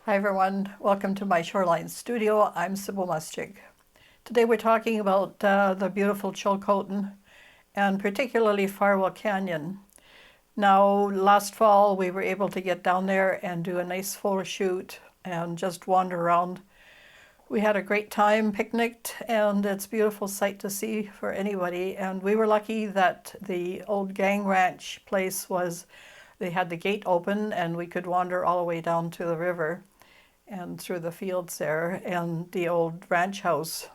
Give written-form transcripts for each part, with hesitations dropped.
Hi everyone, welcome to my Shoreline Studio. I'm Sybille Muschik. Today we're talking about the beautiful Chilcotin and particularly Farwell Canyon. Now last fall we were able to get down there and do a nice photo shoot and just wander around. We had a great time, picnicked, and it's a beautiful sight to see for anybody. And we were lucky that the old gang ranch place they had the gate open and we could wander all the way down to the river and through the fields there and the old ranch house.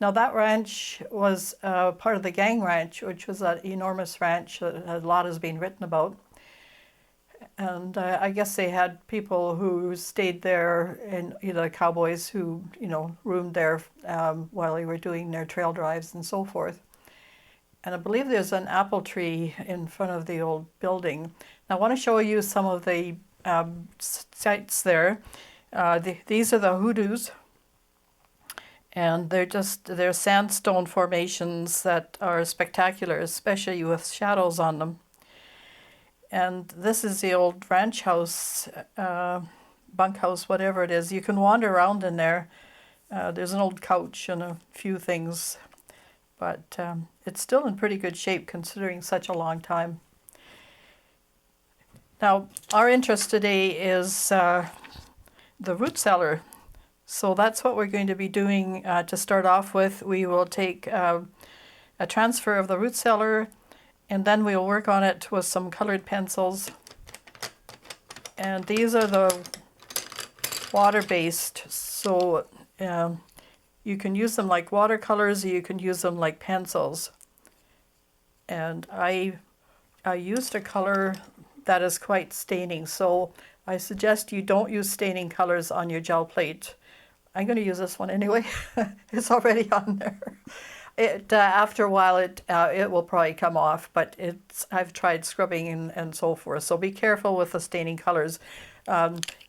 Now that ranch was part of the gang ranch, which was an enormous ranch that a lot has been written about. And I guess they had people who stayed there, and cowboys who roomed there while they were doing their trail drives and so forth. And I believe there's an apple tree in front of the old building. Now I want to show you some of the sites there. These are the Hoodoos, and they're sandstone formations that are spectacular, especially with shadows on them. And this is the old ranch house, bunkhouse, whatever it is. You can wander around in there. There's an old couch and a few things, but it's still in pretty good shape considering such a long time. Now, our interest today is the root cellar. So that's what we're going to be doing to start off with. We will take a transfer of the root cellar, and then we'll work on it with some colored pencils. And these are the water-based, so you can use them like watercolors, or you can use them like pencils. And I used a color that is quite staining, so I suggest you don't use staining colors on your gel plate. I'm going to use this one anyway. It's already on there. After a while, it will probably come off, but I've tried scrubbing and so forth. So be careful with the staining colors.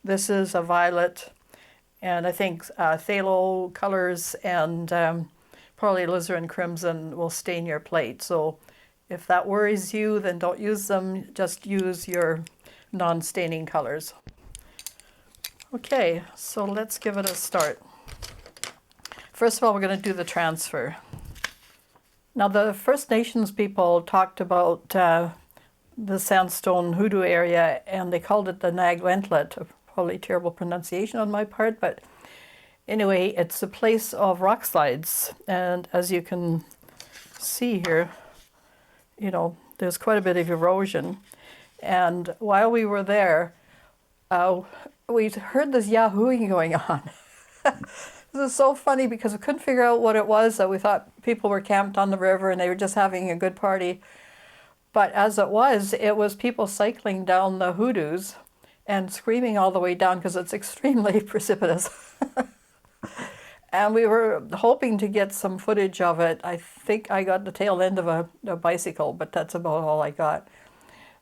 This is a violet, and I think phthalo colors and probably alizarin crimson will stain your plate. So if that worries you, then don't use them. Just use your non-staining colors. Okay, so let's give it a start. First of all, we're going to do the transfer. Now, the First Nations people talked about the sandstone hoodoo area, and they called it the Nag-Wentlet. Probably terrible pronunciation on my part, but anyway, it's a place of rock slides. And as you can see here, there's quite a bit of erosion. And while we were there, we heard this yahooing going on. This is so funny because we couldn't figure out what it was. That we thought people were camped on the river and they were just having a good party. But as it was people cycling down the Hoodoos and screaming all the way down because it's extremely precipitous. And we were hoping to get some footage of it. I think I got the tail end of a bicycle, but that's about all I got.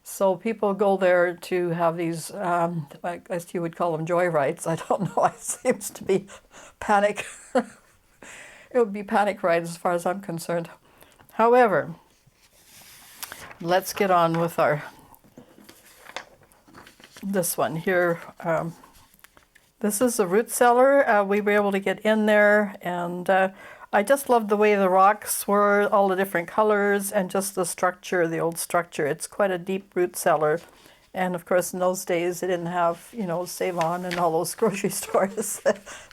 So people go there to have these, I guess you would call them joyrides. I don't know, it seems to be panic. It would be panic rides as far as I'm concerned. However, let's get on with this one here. This is the root cellar. We were able to get in there, and I just loved the way the rocks were, all the different colors, and just the structure, the old structure. It's quite a deep root cellar. And of course, in those days, they didn't have, Save-On and all those grocery stores.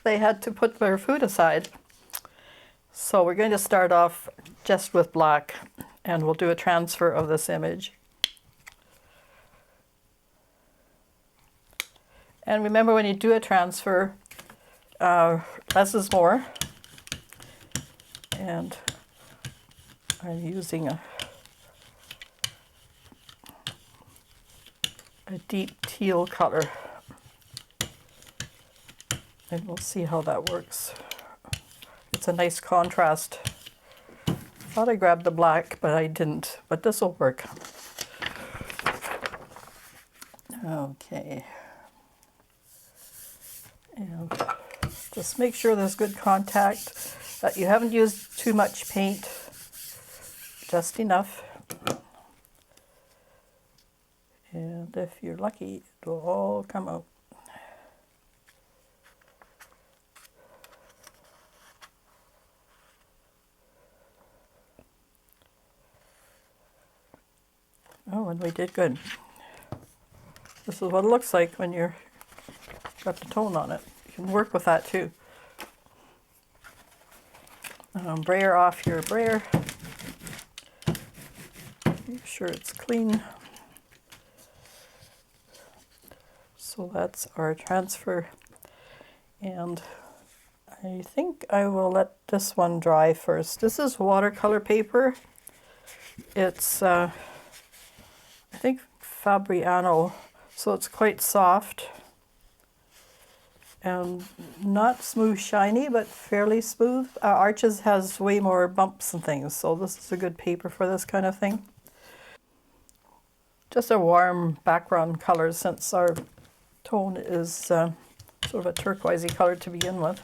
They had to put their food aside. So we're going to start off just with black, and we'll do a transfer of this image. And remember, when you do a transfer, less is more. And I'm using a deep teal color. And we'll see how that works. It's a nice contrast. Thought I grabbed the black, but I didn't. But this will work. Okay. And just make sure there's good contact, that you haven't used too much paint, just enough. And if you're lucky, it'll all come out. we did good. This is what it looks like when you're got the tone on it. You can work with that too. Brayer off your brayer. Make sure it's clean. So that's our transfer. And I think I will let this one dry first. This is watercolor paper. It's, I think, Fabriano, so it's quite soft and not smooth shiny, but fairly smooth. Arches has way more bumps and things, so this is a good paper for this kind of thing. Just a warm background color since our tone is sort of a turquoisey color to begin with.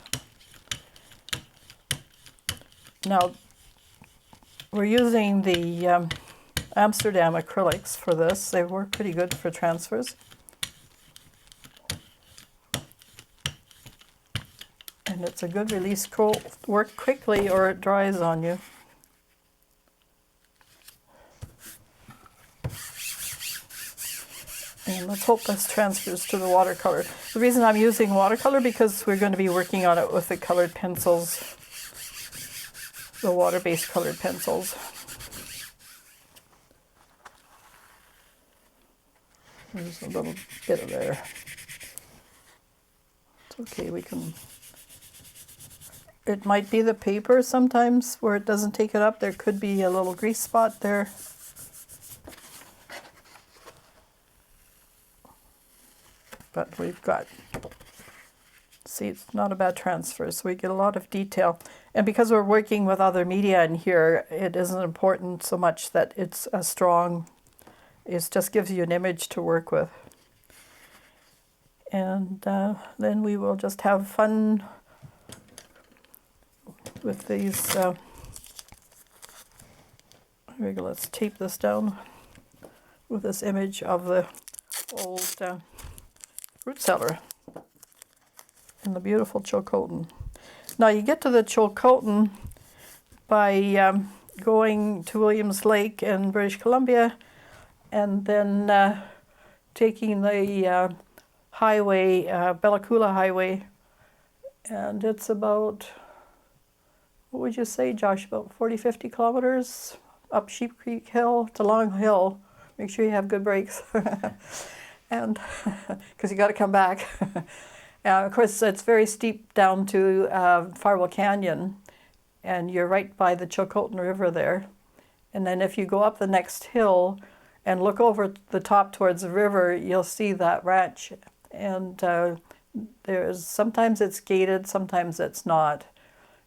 Now, we're using the Amsterdam acrylics for this. They work pretty good for transfers. And it's a good release coat. Work quickly or it dries on you. And let's hope this transfers to the watercolor. The reason I'm using watercolor because we're going to be working on it with the colored pencils, the water-based colored pencils. There's a little bit of there. It's okay, we can... It might be the paper sometimes where it doesn't take it up. There could be a little grease spot there. But we've got, see, it's not a bad transfer, so we get a lot of detail. And because we're working with other media in here, it isn't important so much that it's a strong, it just gives you an image to work with. And then we will just have fun with these. Here we go, let's tape this down with this image of the old root cellar in the beautiful Chilcotin. Now you get to the Chilcotin by going to Williams Lake in British Columbia and then taking the highway, Bellacoola Highway, and it's about, what would you say, Josh, about 40-50 kilometers up Sheep Creek Hill. It's a long hill. Make sure you have good brakes. And because you got to come back. Of course, it's very steep down to Farwell Canyon, and you're right by the Chilcotin River there. And then if you go up the next hill and look over the top towards the river, you'll see that ranch. And there's sometimes it's gated, sometimes it's not.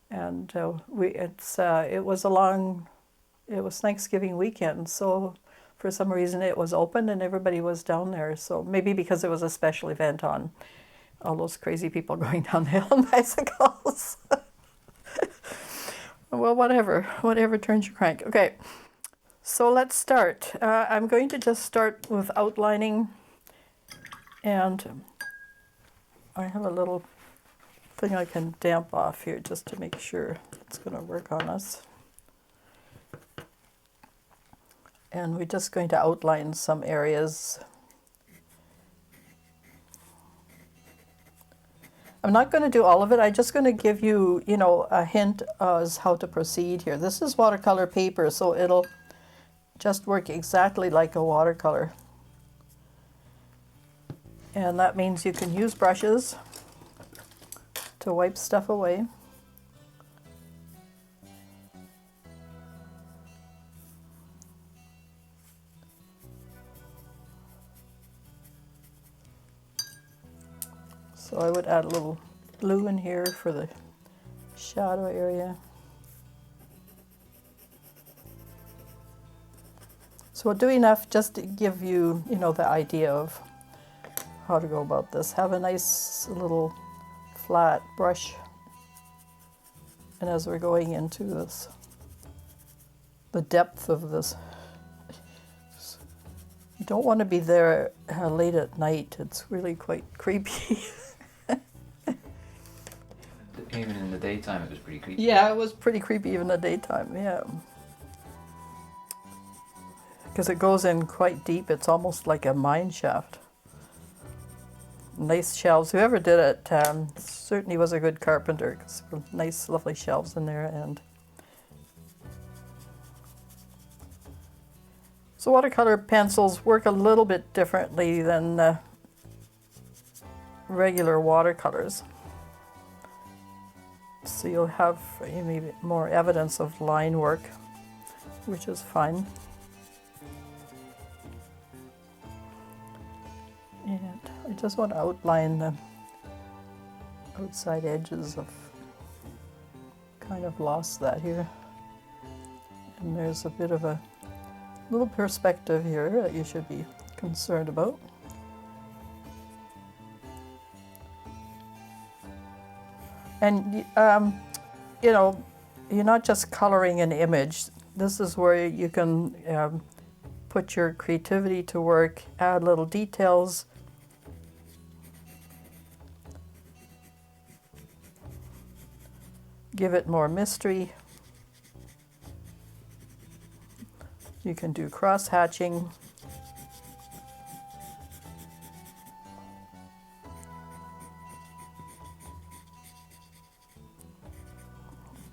And it was Thanksgiving weekend, so for some reason it was open and everybody was down there. So maybe because it was a special event on all those crazy people going down the hill on bicycles. Well, whatever turns your crank. Okay, so let's start. I'm going to just start with outlining, and I have a little thing I can damp off here just to make sure it's going to work on us. And we're just going to outline some areas. I'm not going to do all of it. I'm just going to give you, a hint as how to proceed here. This is watercolor paper, so it'll just work exactly like a watercolor. And that means you can use brushes to wipe stuff away. So I would add a little blue in here for the shadow area. So we'll do enough just to give you, the idea of how to go about this. Have a nice little flat brush. And as we're going into this, the depth of this, you don't want to be there late at night. It's really quite creepy. Even in the daytime it was pretty creepy. Yeah, it was pretty creepy even in the daytime, yeah. because it goes in quite deep. It's almost like a mine shaft. Nice shelves. Whoever did it certainly was a good carpenter. Cause nice, lovely shelves in there. And so watercolor pencils work a little bit differently than regular watercolors. So you'll have maybe more evidence of line work, which is fine. And I just want to outline the outside edges of, kind of lost that here. And there's a bit of a little perspective here that you should be concerned about. And you know, you're not just coloring an image. This is where you can put your creativity to work, add little details. Give it more mystery. You can do cross-hatching.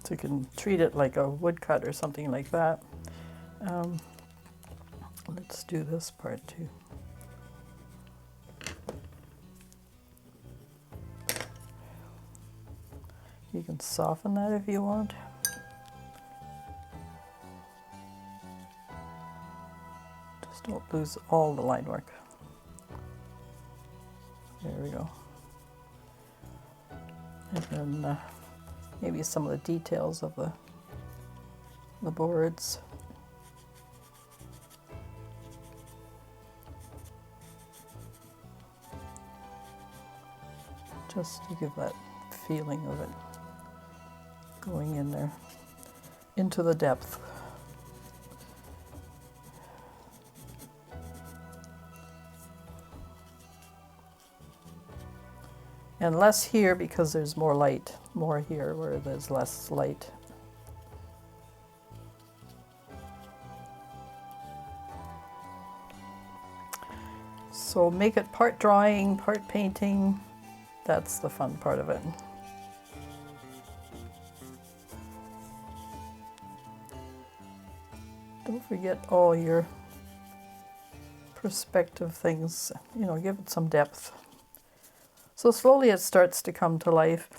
So you can treat it like a woodcut or something like that. Let's do this part too. You can soften that if you want. Just don't lose all the line work. There we go. And then maybe some of the details of the boards. Just to give that feeling of it going in there, into the depth. And less here because there's more light, more here where there's less light. So make it part drawing, part painting. That's the fun part of it. Don't forget all your perspective things, you know, give it some depth. So slowly it starts to come to life.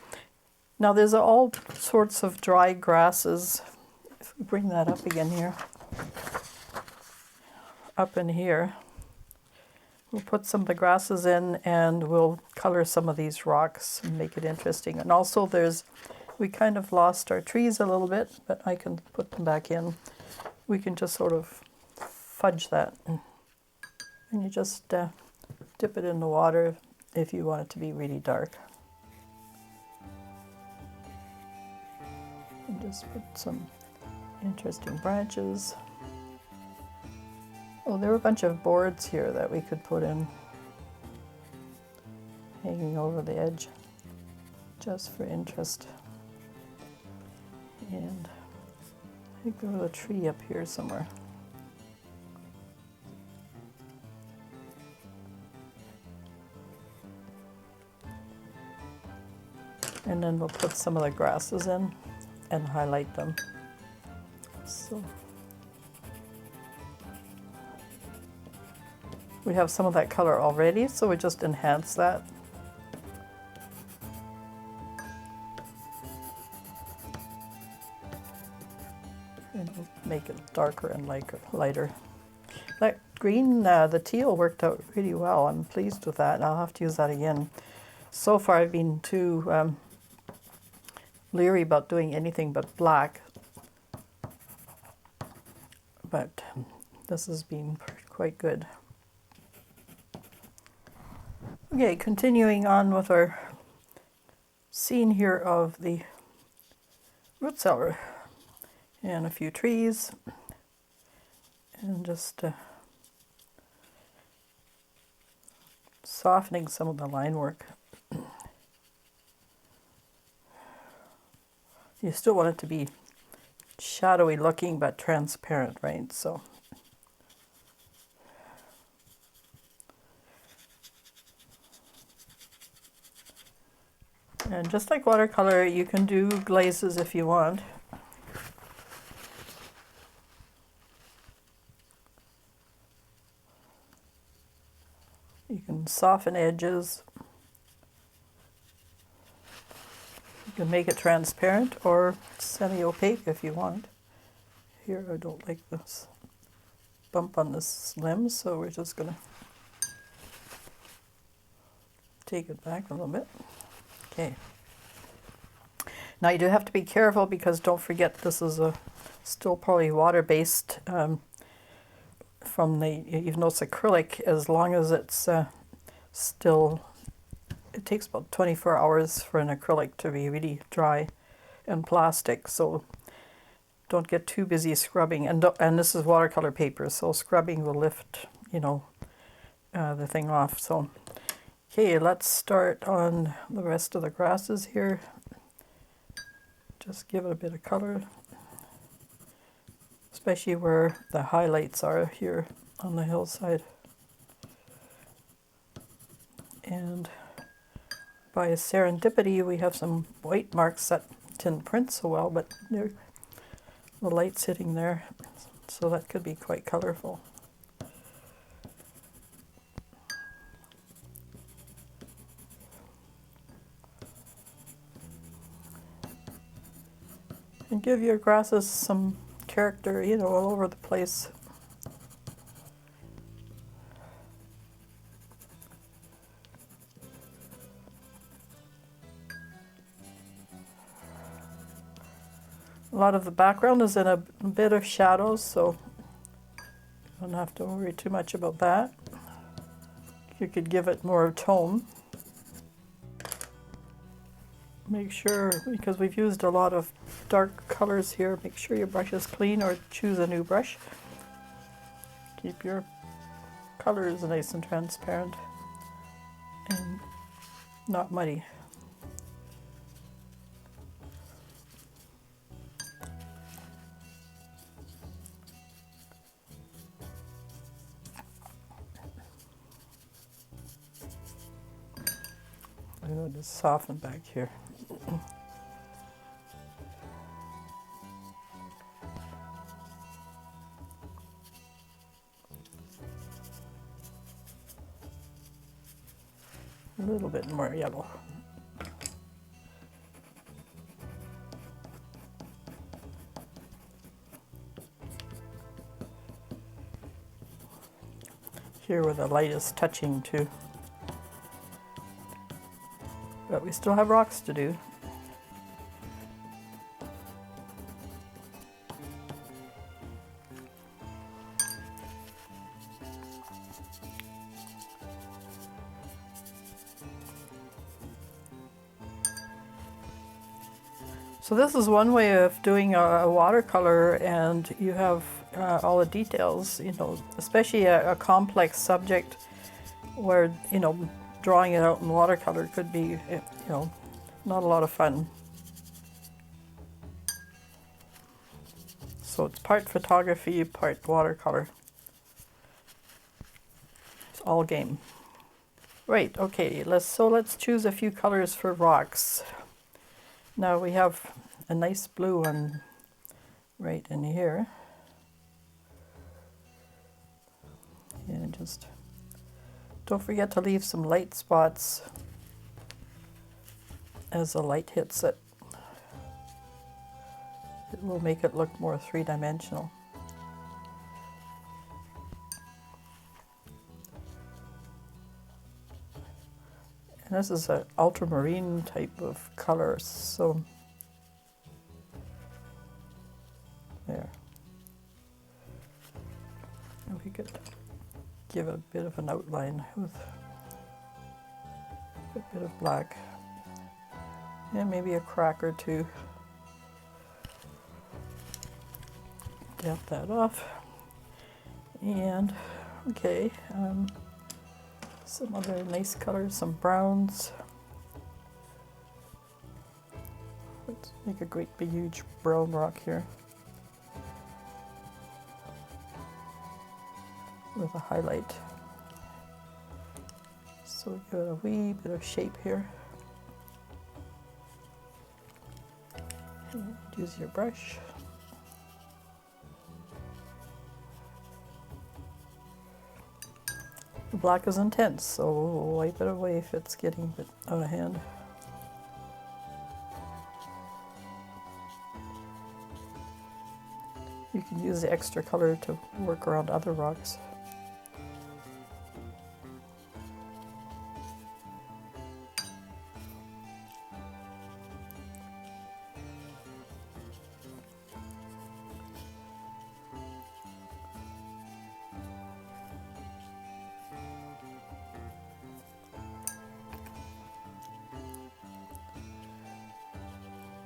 Now there's all sorts of dry grasses. If we bring that up again here, up in here, we'll put some of the grasses in and we'll color some of these rocks and make it interesting. And also we kind of lost our trees a little bit, but I can put them back in. We can just sort of fudge that. And you just dip it in the water if you want it to be really dark. And just put some interesting branches. Oh, there were a bunch of boards here that we could put in, hanging over the edge, just for interest. And I think there was a tree up here somewhere. And then we'll put some of the grasses in and highlight them. So we have some of that color already, so we just enhance that. And we'll make it darker and lighter. That green, the teal worked out really well. I'm pleased with that. I'll have to use that again. So far I've been too leery about doing anything but black. But this has been quite good. Okay, continuing on with our scene here of the root cellar and a few trees and just softening some of the line work. You still want it to be shadowy looking but transparent, right? So And just like watercolor, you can do glazes if you want. You can soften edges. You can make it transparent or semi-opaque if you want. Here, I don't like this bump on this limb, so we're just going to take it back a little bit. Okay. Now you do have to be careful because don't forget this is still probably water-based from the, even though it's acrylic, as long as it's still, it takes about 24 hours for an acrylic to be really dry and plastic, so don't get too busy scrubbing. And this is watercolor paper, so scrubbing will lift, you know, the thing off. So, okay, let's start on the rest of the grasses here. Just give it a bit of color, especially where the highlights are here on the hillside. And by serendipity, we have some white marks that didn't print so well, but the light's hitting there, so that could be quite colorful. And give your grasses some character, you know, all over the place. A lot of the background is in a bit of shadows, so you don't have to worry too much about that. You could give it more tone. Make sure, because we've used a lot of dark colors here, make sure your brush is clean or choose a new brush. Keep your colors nice and transparent and not muddy. I'm going to just soften back here. A little bit more yellow. Here where the light is touching too. But we still have rocks to do. So this is one way of doing a watercolor, and you have all the details, you know, especially a complex subject where, you know, drawing it out in watercolor could be, you know, not a lot of fun. So it's part photography, part watercolor. It's all game. Right, okay, let's choose a few colors for rocks. Now we have a nice blue one right in here. And just don't forget to leave some light spots as the light hits it. It will make it look more three-dimensional. And this is an ultramarine type of color, so there. And we could give a bit of an outline with a bit of black and maybe a crack or two. Get that off. And okay, some other nice colors, some browns. Let's make a great big huge brown rock here with a highlight. So give it a wee bit of shape here. Use your brush. The black is intense, so wipe it away if it's getting a bit out of hand. You can use the extra color to work around other rocks.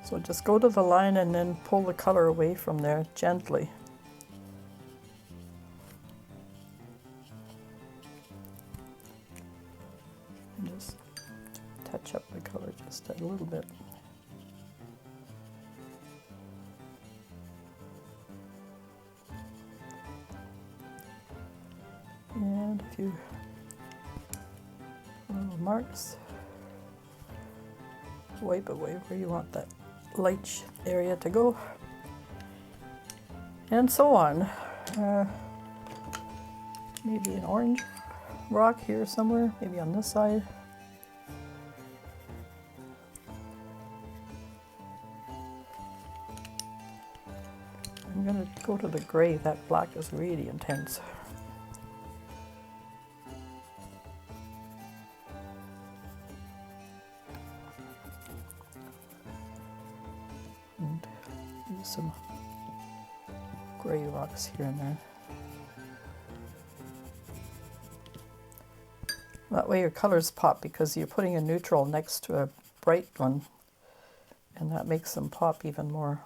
So just go to the line and then pull the color away from there gently. And just touch up the color just a little bit. And a few little marks. Wipe away where you want that light area to go, and so on. Maybe an orange rock here somewhere, maybe on this side. I'm going to go to the gray. That black is really intense. Some gray rocks here and there. That way your colors pop because you're putting a neutral next to a bright one, and that makes them pop even more.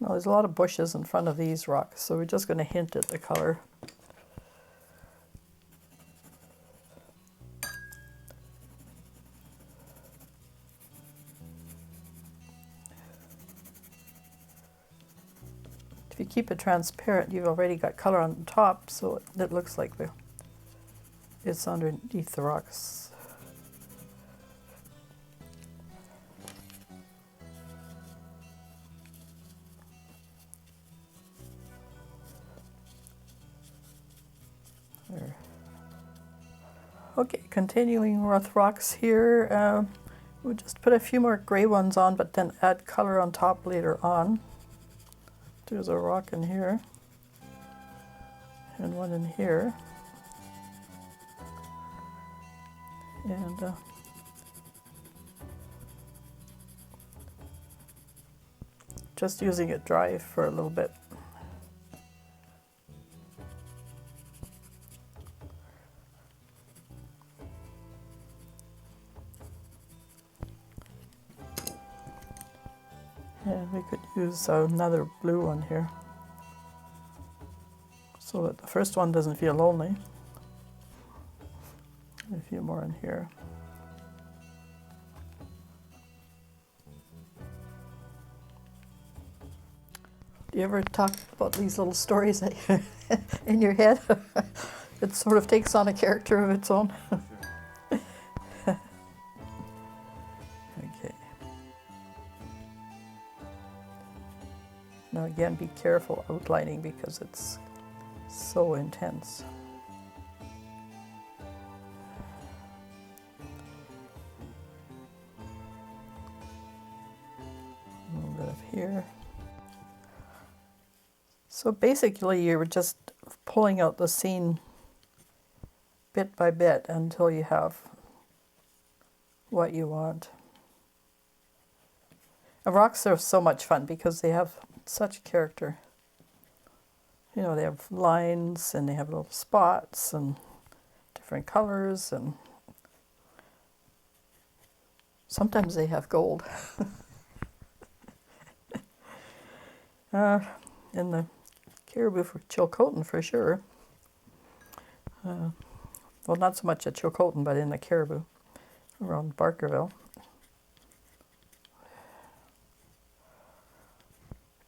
Now there's a lot of bushes in front of these rocks, so we're just going to hint at the color. If you keep it transparent, you've already got color on the top, so it looks like it's underneath the rocks. There. Okay, continuing with rocks here, we'll just put a few more gray ones on, but then add color on top later on. There's a rock in here, and one in here, and just using it dry for a little bit. And we could use another blue one here so that the first one doesn't feel lonely. A few more in here. Do you ever talk about these little stories in your head? It sort of takes on a character of its own. Okay. Now again, be careful outlining because it's so intense. A little bit of here. So basically you're just pulling out the scene bit by bit until you have what you want. And rocks are so much fun because they have such character. You know, they have lines and they have little spots and different colors, and sometimes they have gold. In the Caribou for Chilcotin for sure. Well, not so much at Chilcotin, but in the Caribou around Barkerville.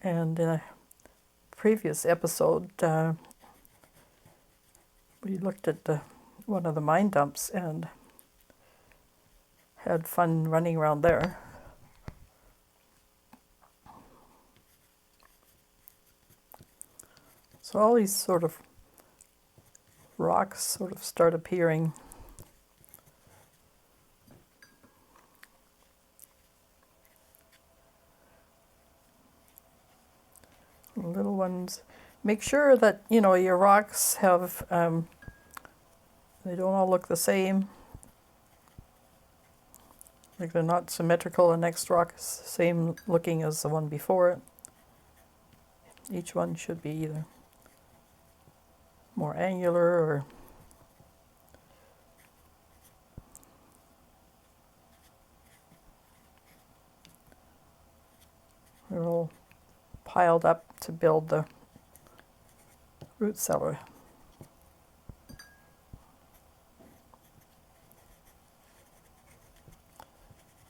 And in a previous episode, we looked at one of the mine dumps and had fun running around there. So all these sort of rocks sort of start appearing. Little ones. Make sure that, you know, your rocks have, they don't all look the same. Like they're not symmetrical. The next rock is the same looking as the one before it. Each one should be either more angular or they're all piled up to build the root cellar.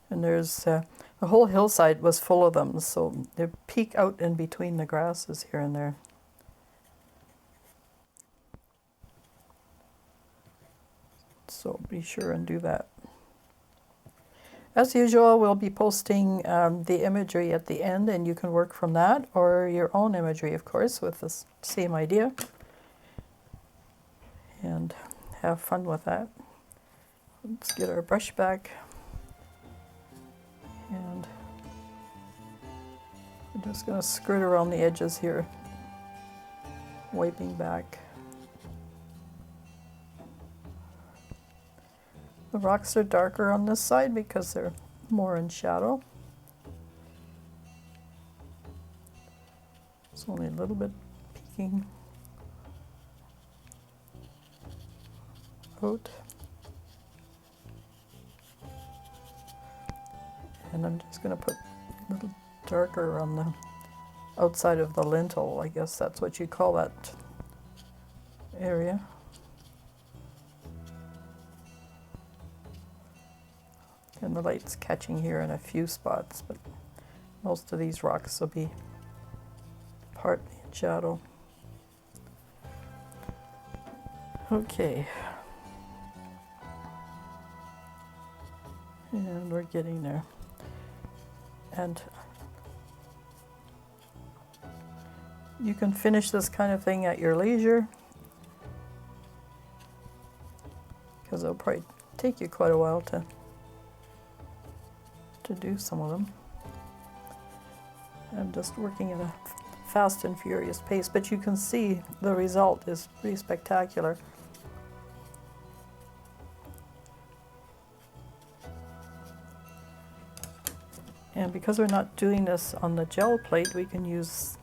And there's the whole hillside was full of them, so they peek out in between the grasses here and there. So be sure and do that. As usual, we'll be posting the imagery at the end, and you can work from that, or your own imagery, of course, with the same idea. And have fun with that. Let's get our brush back. And I'm just going to skirt around the edges here, wiping back. The rocks are darker on this side because they're more in shadow. It's only a little bit peeking out. And I'm just going to put a little darker on the outside of the lintel. I guess that's what you call that area. And the light's catching here in a few spots, but most of these rocks will be partly in shadow. Okay. And we're getting there. And you can finish this kind of thing at your leisure, because it'll probably take you quite a while to do some of them. I'm just working at a fast and furious pace, but you can see the result is pretty spectacular. And because we're not doing this on the gel plate, we can use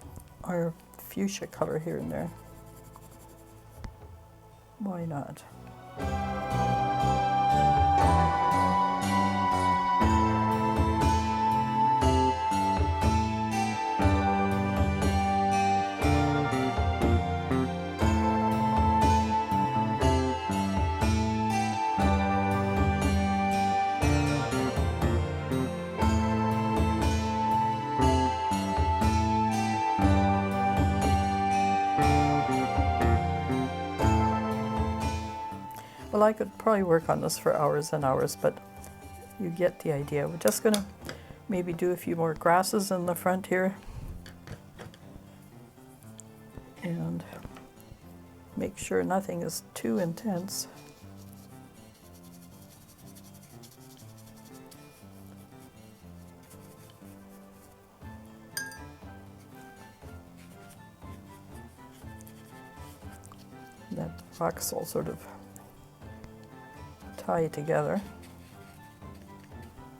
our fuchsia color here and there. Why not? Well, I could probably work on this for hours and hours, but you get the idea. We're just going to maybe do a few more grasses in the front here. And make sure nothing is too intense. That rocks all sort of tie together.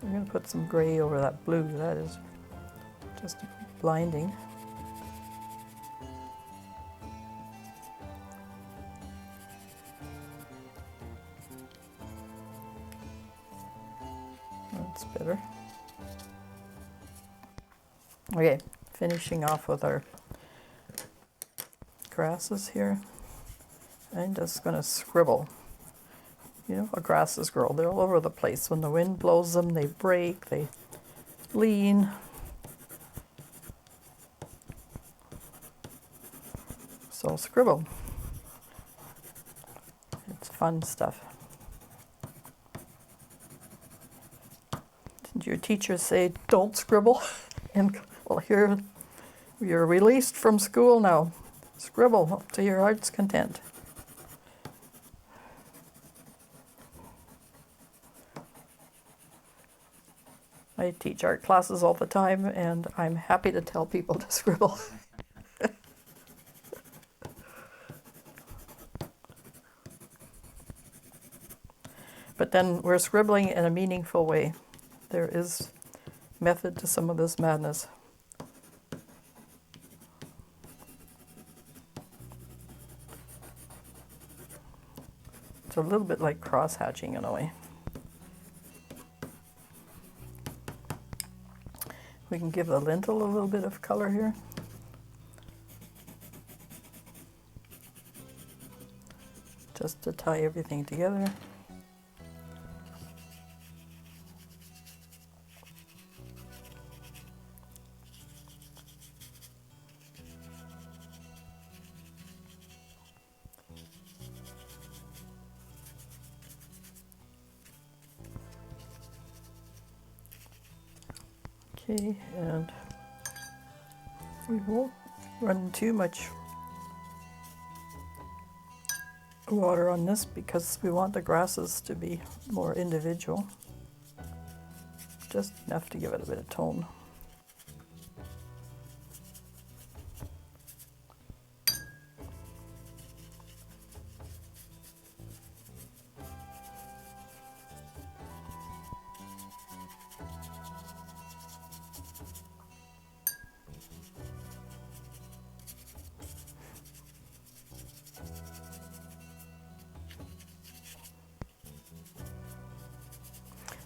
I'm going to put some gray over that blue. That is just blinding. That's better. Okay, finishing off with our grasses here. I'm just going to scribble. You know how grasses grow. They're all over the place. When the wind blows them, they break, they lean. So scribble. It's fun stuff. Did your teacher say, don't scribble? And well, here you're released from school now. Scribble to your heart's content. I teach art classes all the time, and I'm happy to tell people to scribble. But then we're scribbling in a meaningful way. There is method to some of this madness. It's a little bit like cross-hatching in a way. We can give the lintel a little bit of color here. Just to tie everything together. Okay, and we won't run too much water on this because we want the grasses to be more individual. Just enough to give it a bit of tone.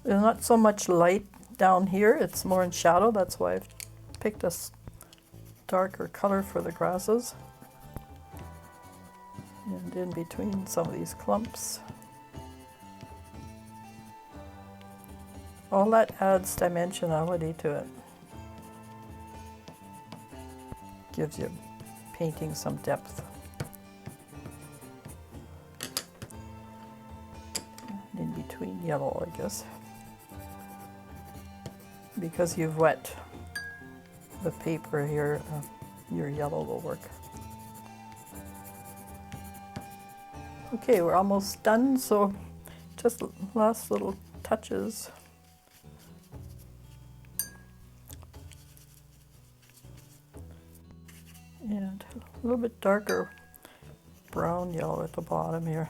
There's not so much light down here, it's more in shadow. That's why I've picked a darker color for the grasses. And in between some of these clumps. All that adds dimensionality to it. Gives your painting some depth. In between yellow, I guess. Because you've wet the paper here, your yellow will work. Okay, we're almost done, so just last little touches. And a little bit darker brown yellow at the bottom here.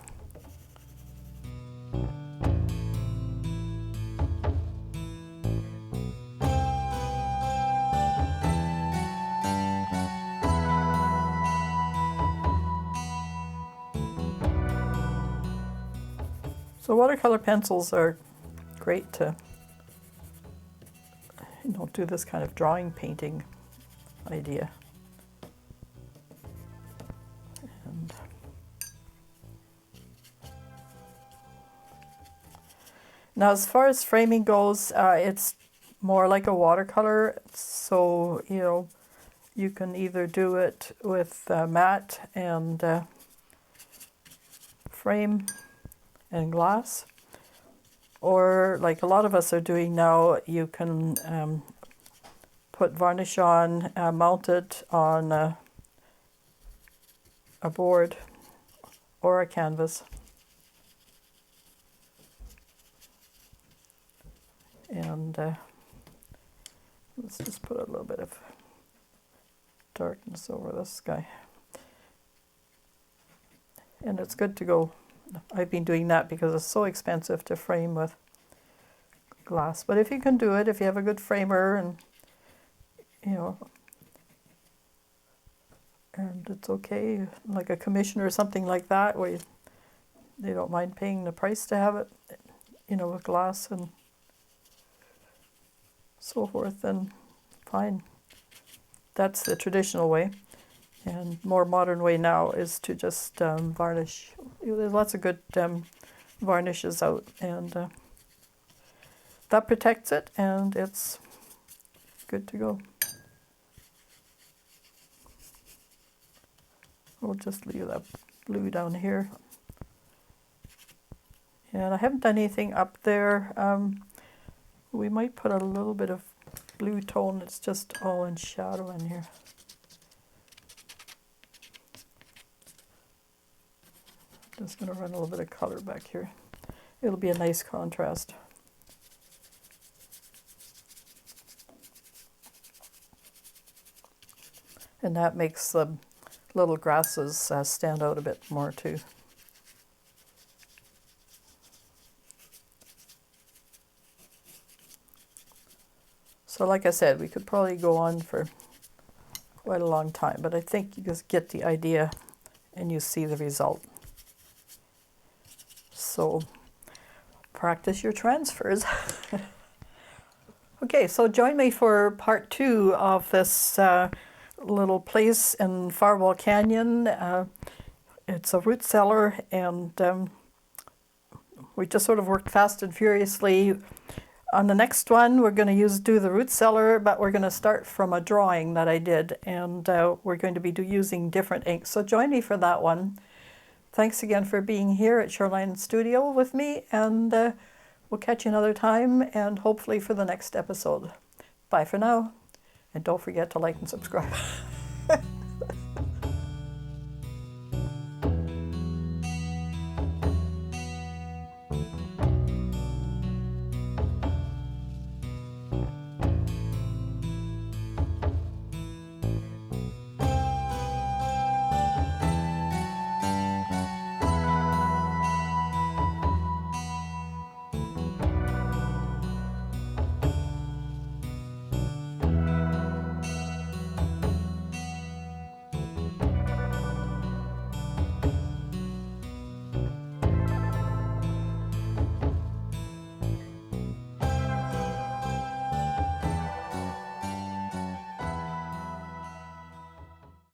So watercolor pencils are great to, do this kind of drawing painting idea. And now as far as framing goes, it's more like a watercolor. So, you can either do it with matte and frame and glass, or like a lot of us are doing now, you can put varnish on, mount it on a board or a canvas, and let's just put a little bit of darkness over this guy. And it's good to go. I've been doing that because it's so expensive to frame with glass. But if you can do it, if you have a good framer and, and it's okay, like a commission or something like that, where they don't mind paying the price to have it, with glass and so forth, then fine. That's the traditional way. And more modern way now is to just varnish. There's lots of good varnishes out, and that protects it, and it's good to go. We'll just leave that blue down here. And I haven't done anything up there. We might put a little bit of blue tone. It's just all in shadow in here. Just going to run a little bit of color back here. It'll be a nice contrast. And that makes the little grasses stand out a bit more too. So like I said, we could probably go on for quite a long time, but I think you just get the idea and you see the result. So practice your transfers. Okay, so join me for part 2 of this little place in Farwell Canyon. It's a root cellar, and we just sort of worked fast and furiously. On the next one, we're going to do the root cellar, but we're going to start from a drawing that I did, and we're going to be using different inks. So join me for that one. Thanks again for being here at Shoreline Studio with me, and we'll catch you another time, and hopefully for the next episode. Bye for now, and don't forget to like and subscribe.